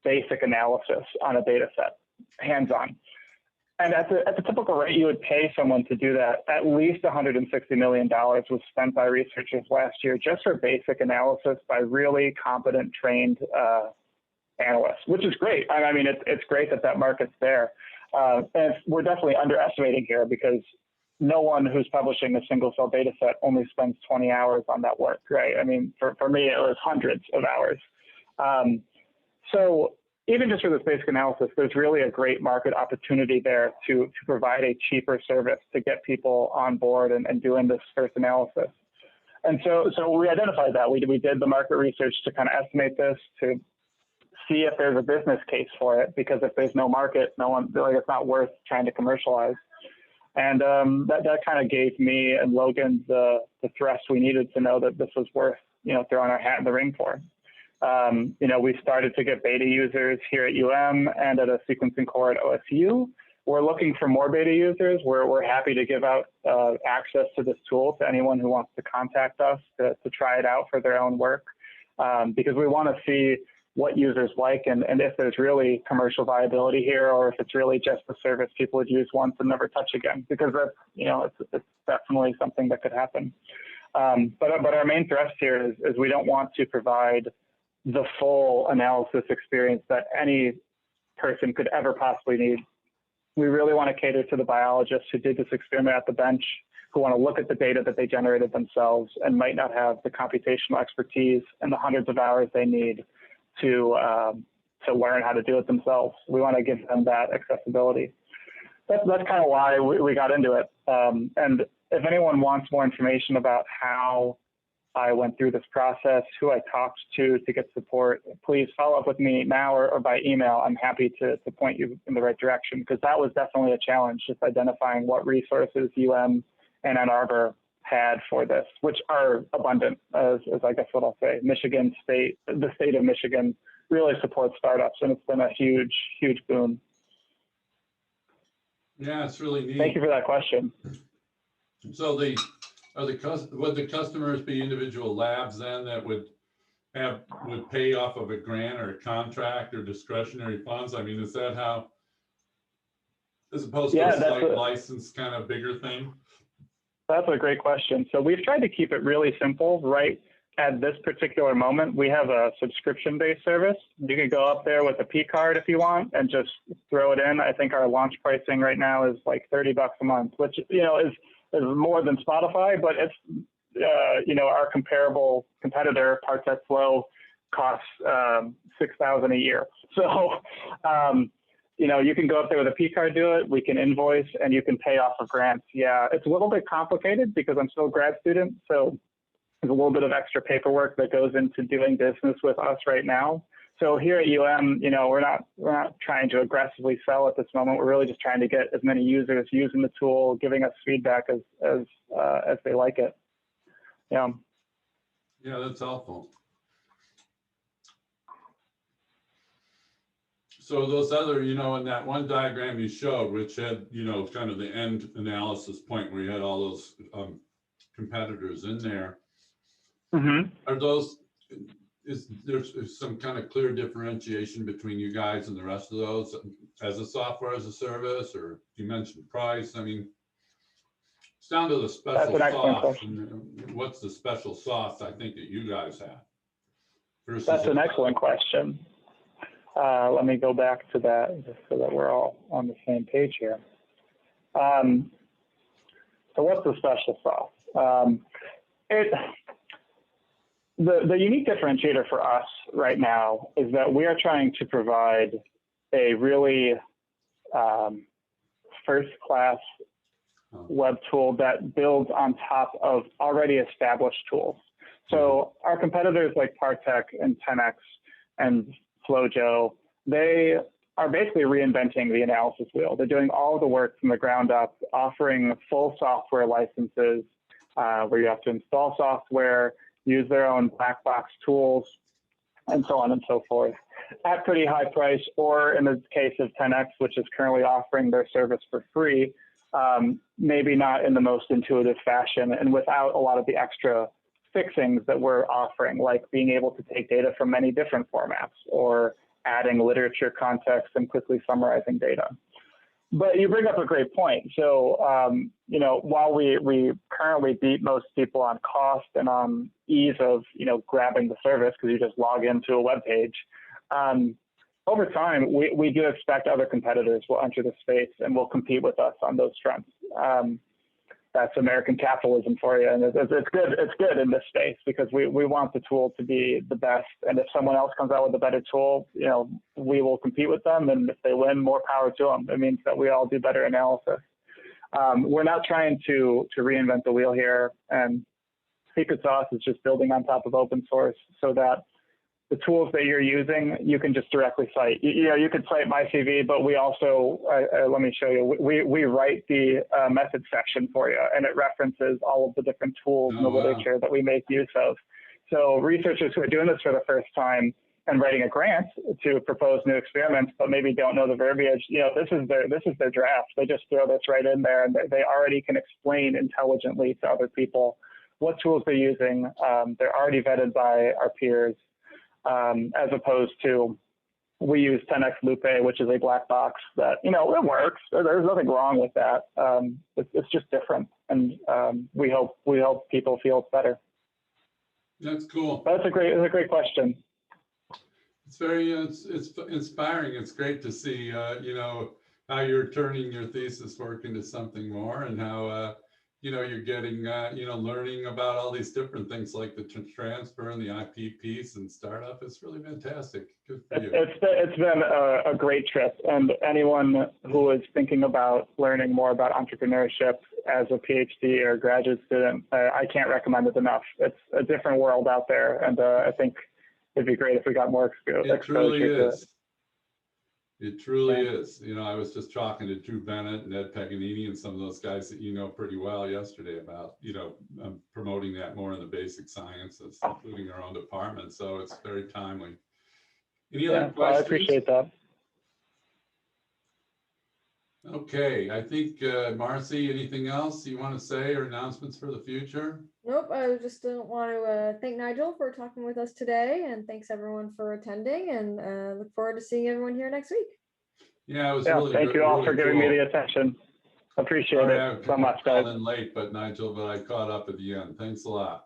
basic analysis on a data set, hands-on. And at the typical rate, you would pay someone to do that. At least $160 million was spent by researchers last year just for basic analysis by really competent, trained analysts, which is great. I mean, it's great that market's there. And we're definitely underestimating here, because no one who's publishing a single cell data set only spends 20 hours on that work, right? I mean, for me, it was hundreds of hours. So even just for this basic analysis, there's really a great market opportunity there to provide a cheaper service to get people on board and doing this first analysis. And so we identified that. We did the market research to kind of estimate this, to see if there's a business case for it, because if there's no market, it's not worth trying to commercialize. And that kind of gave me and Logan the thrust we needed to know that this was worth, throwing our hat in the ring for. We started to get beta users here at and at a sequencing core at OSU. We're looking for more beta users. We're happy to give out access to this tool to anyone who wants to contact us to try it out for their own work, because we want to see what users like and if there's really commercial viability here, or if it's really just a service people would use once and never touch again, because that's, it's definitely something that could happen. But our main thrust here is we don't want to provide the full analysis experience that any person could ever possibly need. We really want to cater to the biologists who did this experiment at the bench, who want to look at the data that they generated themselves and might not have the computational expertise and the hundreds of hours they need to learn how to do it themselves. We want to give them that accessibility. That's kind of why we got into it. And if anyone wants more information about how I went through this process, who I talked to get support, please follow up with me now or by email. I'm happy to point you in the right direction, because that was definitely a challenge, just identifying what resources and Ann Arbor had for this, which are abundant, as I guess what I'll say. The state of Michigan really supports startups, and it's been a huge, huge boon. Yeah, it's really neat. Thank you for that question. So would the customers be individual labs then that would pay off of a grant or a contract or discretionary funds? I mean, is that how, as opposed to a site license kind of bigger thing? That's a great question. So we've tried to keep it really simple. Right at this particular moment, we have a subscription-based service. You can go up there with a P card if you want and just throw it in. I think our launch pricing right now is like $30 a month, which is more than Spotify, but it's our comparable competitor, Parset Flow, costs $6,000 a year. So you can go up there with a P card, do it. We can invoice, and you can pay off of grants. Yeah, it's a little bit complicated because I'm still a grad student, so there's a little bit of extra paperwork that goes into doing business with us right now. So here at UM, we're not trying to aggressively sell at this moment. We're really just trying to get as many users using the tool, giving us feedback as they like it. Yeah. Yeah, that's helpful. So those other, in that one diagram you showed, which had, kind of the end analysis point where you had all those competitors in there. Mm-hmm. Are those, is there some kind of clear differentiation between you guys and the rest of those as a software as a service, or you mentioned price? I mean, it's down to the special sauce. And what's the special sauce I think that you guys have? That's an excellent question. Let me go back to that just so that we're all on the same page here. So what's the special sauce? The unique differentiator for us right now is that we are trying to provide a really first-class web tool that builds on top of already established tools. So our competitors like Partech and 10x and Flojo, they are basically reinventing the analysis wheel. They're doing all the work from the ground up, offering full software licenses where you have to install software, use their own black box tools, and so on and so forth at pretty high price, or in the case of 10x, which is currently offering their service for free, maybe not in the most intuitive fashion and without a lot of the extra fixings that we're offering, like being able to take data from many different formats or adding literature context and quickly summarizing data. But you bring up a great point. So, while we currently beat most people on cost and on ease of, grabbing the service because you just log into a web page, over time, we do expect other competitors will enter the space and will compete with us on those fronts. That's American capitalism for you. And it's good in this space because we want the tool to be the best. And if someone else comes out with a better tool, we will compete with them. And if they win, more power to them. It means that we all do better analysis. We're not trying to reinvent the wheel here. And secret sauce is just building on top of open source so that the tools that you're using, you can just directly cite. You could cite MyCV, but we also, let me show you, we write the method section for you, and it references all of the different tools in the literature that we make use of. So researchers who are doing this for the first time and writing a grant to propose new experiments, but maybe don't know the verbiage, this is their draft. They just throw this right in there, and they already can explain intelligently to other people what tools they're using. They're already vetted by our peers. As opposed to, we use 10x Lupe, which is a black box that, it works. There's nothing wrong with that. It's just different. And we hope people feel it's better. That's cool. That's a great question. It's very, it's inspiring. It's great to see, how you're turning your thesis work into something more, and how, you're getting, learning about all these different things like the transfer and the IP piece and startup. It's really fantastic. Good for you. It's been a great trip. And anyone who is thinking about learning more about entrepreneurship as a PhD or graduate student, I can't recommend it enough. It's a different world out there. And I think it'd be great if we got more exposure. It truly is. It truly is. I was just talking to Drew Bennett and Ed Paganini and some of those guys that you know pretty well yesterday about, promoting that more in the basic sciences, including our own department. So it's very timely. Any other questions? Well, I appreciate that. Okay, I think, Marcy, anything else you want to say or announcements for the future? Nope, I just want to thank Nigel for talking with us today, and thanks everyone for attending, and look forward to seeing everyone here next week. Yeah, it was really thank you all for giving me the attention. Appreciate it so much, guys. I called in late, but Nigel, I caught up at the end. Thanks a lot.